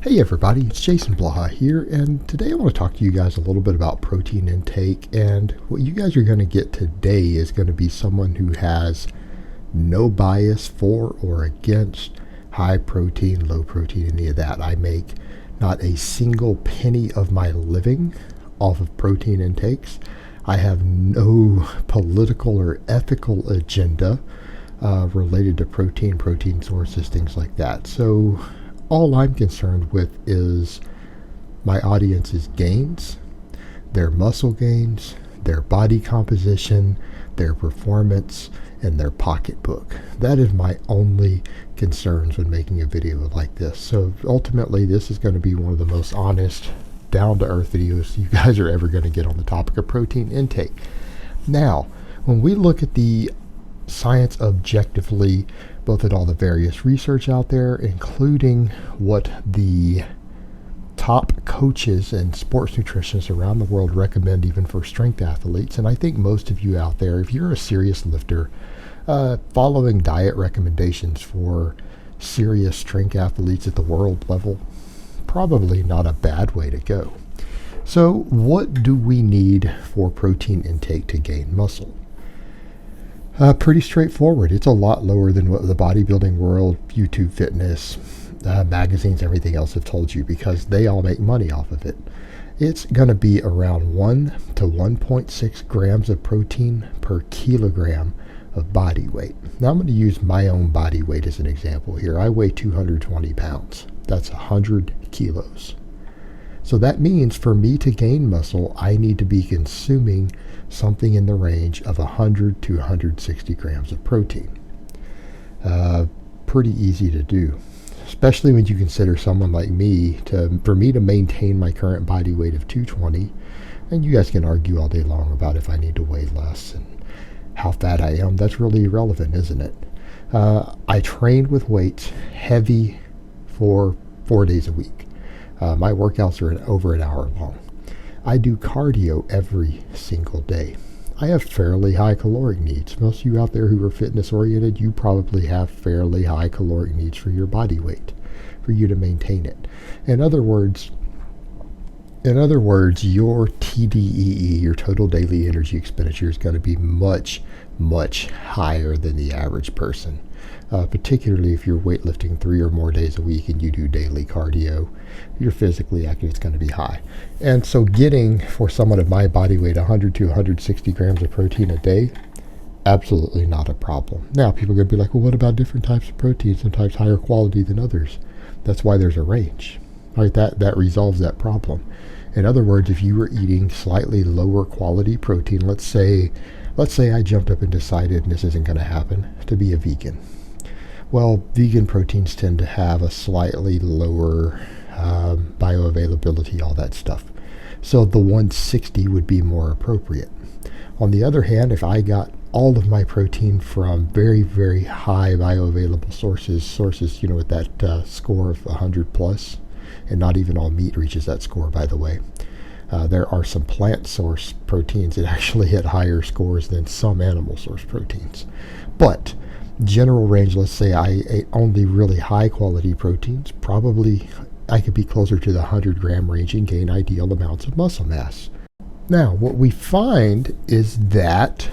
Hey everybody, it's Jason Blaha here, and today I want to talk to you guys a little bit about protein intake. And what you guys are going to get today is going to be someone who has no bias for or against high protein, low protein, any of that. I make not a single penny of my living off of protein intakes. I have no political or ethical agenda related to protein sources, things like that. So all I'm concerned with is my audience's gains, their muscle gains, their body composition, their performance, and their pocketbook. That is my only concerns when making a video like this. So ultimately, this is going to be one of the most honest, down-to-earth videos you guys are ever going to get on the topic of protein intake. Now, when we look at the science objectively, both at all the various research out there, including what the top coaches and sports nutritionists around the world recommend even for strength athletes. And I think most of you out there, if you're a serious lifter, following diet recommendations for serious strength athletes at the world level, probably not a bad way to go. So what do we need for protein intake to gain muscle? Pretty straightforward. It's a lot lower than what the bodybuilding world, YouTube fitness, magazines, everything else have told you, because they all make money off of it. It's going to be around 1 to 1.6 grams of protein per kilogram of body weight. Now I'm going to use my own body weight as an example here. I weigh 220 pounds. That's 100 kilos. So that means for me to gain muscle, I need to be consuming something in the range of 100 to 160 grams of protein. Pretty easy to do, especially when you consider someone like me, for me to maintain my current body weight of 220, and you guys can argue all day long about if I need to weigh less and how fat I am. That's really irrelevant, isn't it? I train with weights heavy for 4 days a week. My workouts are over an hour long. I do cardio every single day. I have fairly high caloric needs. Most of you out there who are fitness oriented, you probably have fairly high caloric needs for your body weight, for you to maintain it. In other words, your TDEE, your total daily energy expenditure, is going to be much, much higher than the average person. Particularly if you're weightlifting 3 or more days a week and you do daily cardio, you're physically active, it's going to be high. And so getting, for someone of my body weight, 100 to 160 grams of protein a day, absolutely not a problem. Now, people are going to be like, well, what about different types of protein? Some types higher quality than others. That's why there's a range. Right? That resolves that problem. In other words, if you were eating slightly lower quality protein, let's say I jumped up and decided, and this isn't going to happen, to be a vegan. Well, vegan proteins tend to have a slightly lower bioavailability, all that stuff. So the 160 would be more appropriate. On the other hand, if I got all of my protein from very, very high bioavailable sources, with that score of 100 plus, and not even all meat reaches that score, by the way. There are some plant source proteins that actually hit higher scores than some animal source proteins. But general range, let's say I ate only really high quality proteins, probably I could be closer to the 100 gram range and gain ideal amounts of muscle mass. Now, what we find is that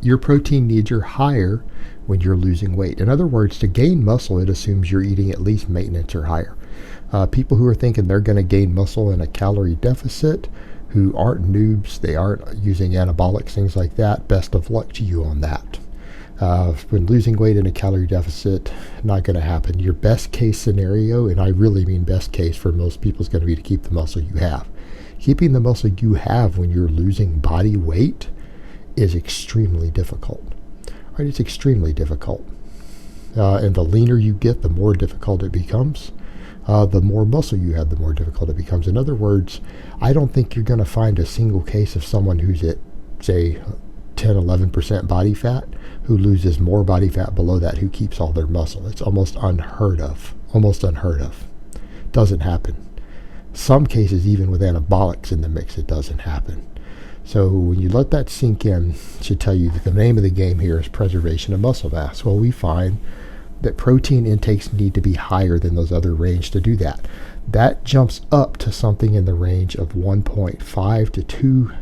your protein needs are higher when you're losing weight. In other words, to gain muscle, it assumes you're eating at least maintenance or higher. People who are thinking they're going to gain muscle in a calorie deficit, who aren't noobs, they aren't using anabolics, things like that, best of luck to you on that. When losing weight in a calorie deficit, not going to happen. Your best case scenario, and I really mean best case for most people, is going to be to keep the muscle you have. Keeping the muscle you have when you're losing body weight is extremely difficult. Right? It's extremely difficult. And the leaner you get, the more difficult it becomes. The more muscle you have, the more difficult it becomes. In other words, I don't think you're going to find a single case of someone who's at, say, 10, 11% body fat, who loses more body fat below that, who keeps all their muscle. It's almost unheard of. Doesn't happen. Some cases, even with anabolics in the mix, it doesn't happen. So when you let that sink in, it should tell you that the name of the game here is preservation of muscle mass. Well, we find that protein intakes need to be higher than those other range to do that. That jumps up to something in the range of 1.5 to 2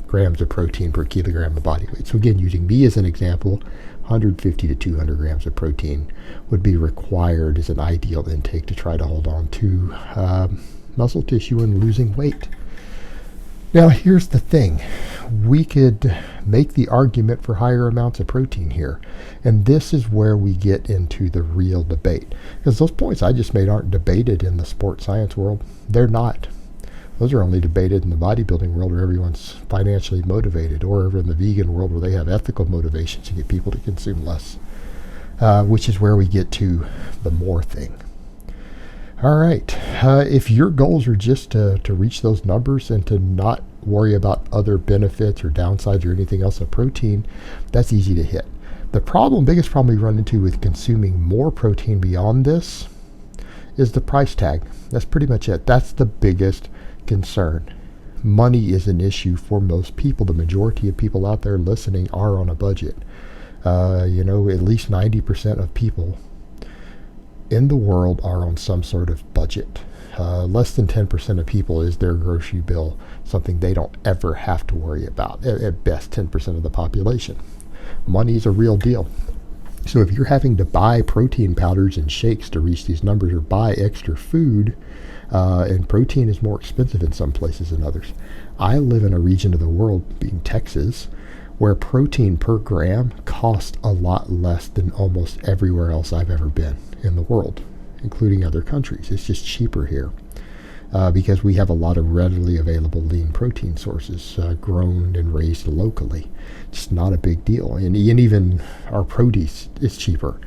grams of protein per kilogram of body weight. So again, using me as an example, 150 to 200 grams of protein would be required as an ideal intake to try to hold on to muscle tissue and losing weight. Now here's the thing. We could make the argument for higher amounts of protein here. And this is where we get into the real debate. Because those points I just made aren't debated in the sports science world. They're not. Those are only debated in the bodybuilding world where everyone's financially motivated, or over in the vegan world where they have ethical motivations to get people to consume less. Which is where we get to the more thing. All right, if your goals are just to reach those numbers and to not worry about other benefits or downsides or anything else of protein, that's easy to hit. The biggest problem we run into with consuming more protein beyond this is the price tag. That's pretty much it. That's the biggest concern. Money is an issue for most people. The majority of people out there listening are on a budget. At least 90% of people in the world are on some sort of budget. Less than 10% of people is their grocery bill something they don't ever have to worry about. At best, 10% of the population. Money is a real deal. So if you're having to buy protein powders and shakes to reach these numbers, or buy extra food, and protein is more expensive in some places than others. I live in a region of the world, being Texas, where protein per gram costs a lot less than almost everywhere else I've ever been in the world, including other countries. It's just cheaper here because we have a lot of readily available lean protein sources grown and raised locally. It's not a big deal. And even our produce is cheaper.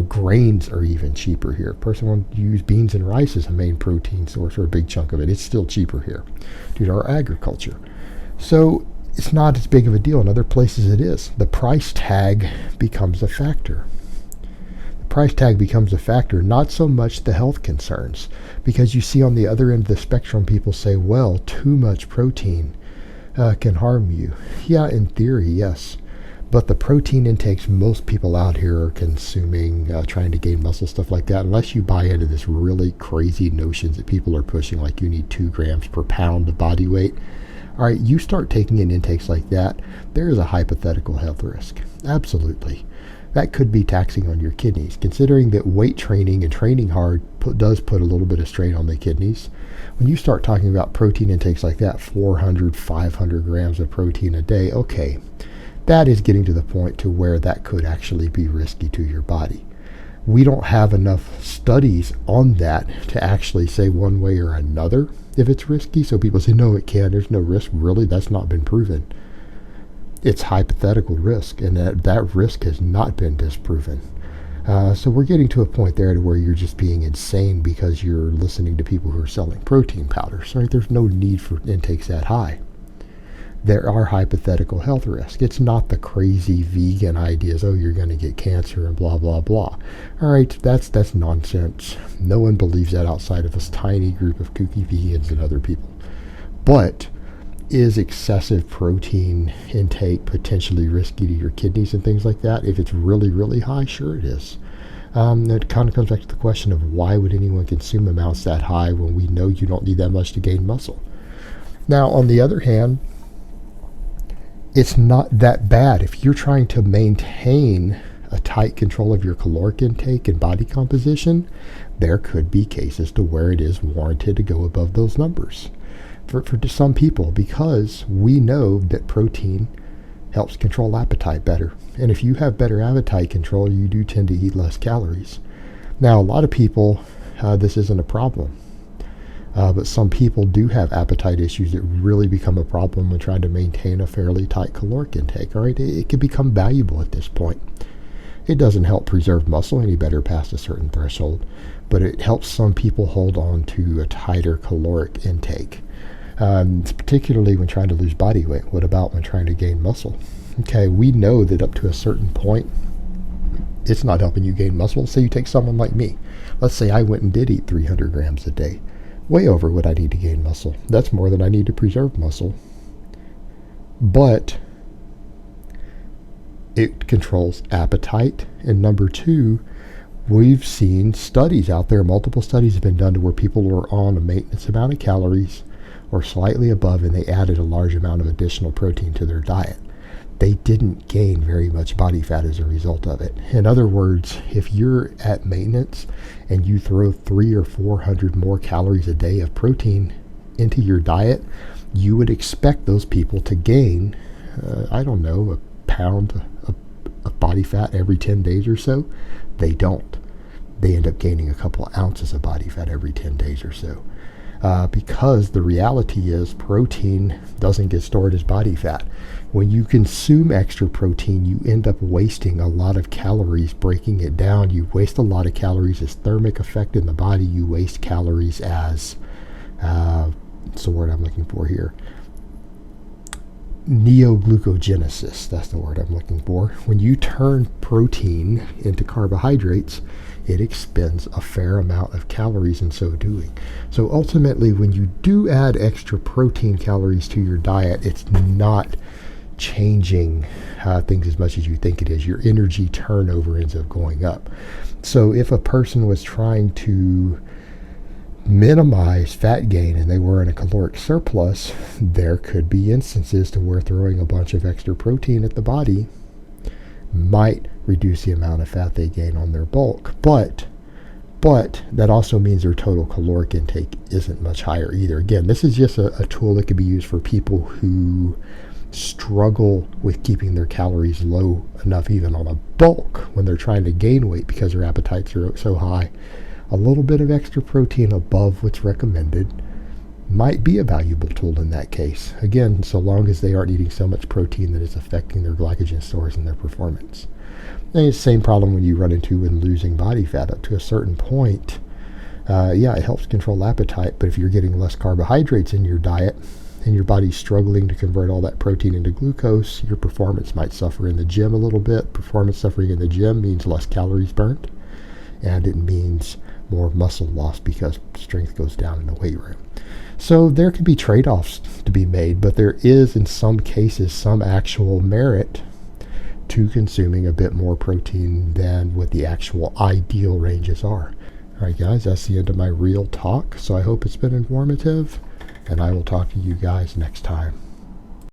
Grains are even cheaper here. A person wants to use beans and rice as a main protein source, or a big chunk of it. It's still cheaper here due to our agriculture. So it's not as big of a deal. In other places it is. The price tag becomes a factor. Price tag becomes a factor, not so much the health concerns, because you see on the other end of the spectrum people say, well, too much protein can harm you. Yeah, in theory, yes, but the protein intakes most people out here are consuming, trying to gain muscle, stuff like that, unless you buy into this really crazy notions that people are pushing, like you need 2 grams per pound of body weight. All right, you start taking in intakes like that, there is a hypothetical health risk. Absolutely. That could be taxing on your kidneys, considering that weight training and training hard does put a little bit of strain on the kidneys. When you start talking about protein intakes like that, 400, 500 grams of protein a day, okay, that is getting to the point to where that could actually be risky to your body. We don't have enough studies on that to actually say one way or another if it's risky. So people say, no, it can. There's no risk. Really, that's not been proven. It's hypothetical risk, and that risk has not been disproven. So we're getting to a point there to where you're just being insane because you're listening to people who are selling protein powders. Right? There's no need for intakes that high. There are hypothetical health risks. It's not the crazy vegan ideas, oh, you're going to get cancer and blah, blah, blah. All right, that's nonsense. No one believes that outside of this tiny group of kooky vegans and other people. But is excessive protein intake potentially risky to your kidneys and things like that? If it's really, really high, sure it is. It kind of comes back to the question of why would anyone consume amounts that high when we know you don't need that much to gain muscle? Now, on the other hand, it's not that bad. If you're trying to maintain a tight control of your caloric intake and body composition, there could be cases to where it is warranted to go above those numbers. For some people, because we know that protein helps control appetite better. And if you have better appetite control, you do tend to eat less calories. Now, a lot of people, this isn't a problem. But some people do have appetite issues that really become a problem when trying to maintain a fairly tight caloric intake. All right, it can become valuable at this point. It doesn't help preserve muscle any better past a certain threshold, but it helps some people hold on to a tighter caloric intake. Particularly when trying to lose body weight. What about when trying to gain muscle? Okay, we know that up to a certain point, it's not helping you gain muscle. Say you take someone like me. Let's say I went and did eat 300 grams a day. Way over what I need to gain muscle. That's more than I need to preserve muscle. But it controls appetite. And number two, We've seen studies out there, multiple studies have been done to where people were on a maintenance amount of calories or slightly above, and they added a large amount of additional protein to their diet. They didn't gain very much body fat as a result of it. In other words, if you're at maintenance and you throw 300 or 400 more calories a day of protein into your diet, you would expect those people to gain, I don't know, a pound of body fat every 10 days or so. They don't. They end up gaining a couple of ounces of body fat every 10 days or so. Because the reality is protein doesn't get stored as body fat. When you consume extra protein, you end up wasting a lot of calories breaking it down. You waste a lot of calories as thermic effect in the body. You waste calories as, what's the word I'm looking for here? Neoglucogenesis, that's the word I'm looking for. When you turn protein into carbohydrates, it expends a fair amount of calories in so doing. So ultimately, when you do add extra protein calories to your diet, it's not changing things as much as you think it is. Your energy turnover ends up going up. So if a person was trying to minimize fat gain and they were in a caloric surplus, there could be instances to where throwing a bunch of extra protein at the body might reduce the amount of fat they gain on their bulk. But that also means their total caloric intake isn't much higher either. Again, this is just a tool that could be used for people who struggle with keeping their calories low enough even on a bulk when they're trying to gain weight because their appetites are so high. A little bit of extra protein above what's recommended might be a valuable tool in that case. Again, so long as they aren't eating so much protein that it's affecting their glycogen stores and their performance. And it's the same problem when you run into when losing body fat up to a certain point. It helps control appetite, but if you're getting less carbohydrates in your diet and your body's struggling to convert all that protein into glucose, your performance might suffer in the gym a little bit. Performance suffering in the gym means less calories burnt, and it means more muscle loss because strength goes down in the weight room. So there can be trade-offs to be made, but there is in some cases some actual merit to consuming a bit more protein than what the actual ideal ranges are. Alright guys, that's the end of my real talk, so I hope it's been informative, and I will talk to you guys next time.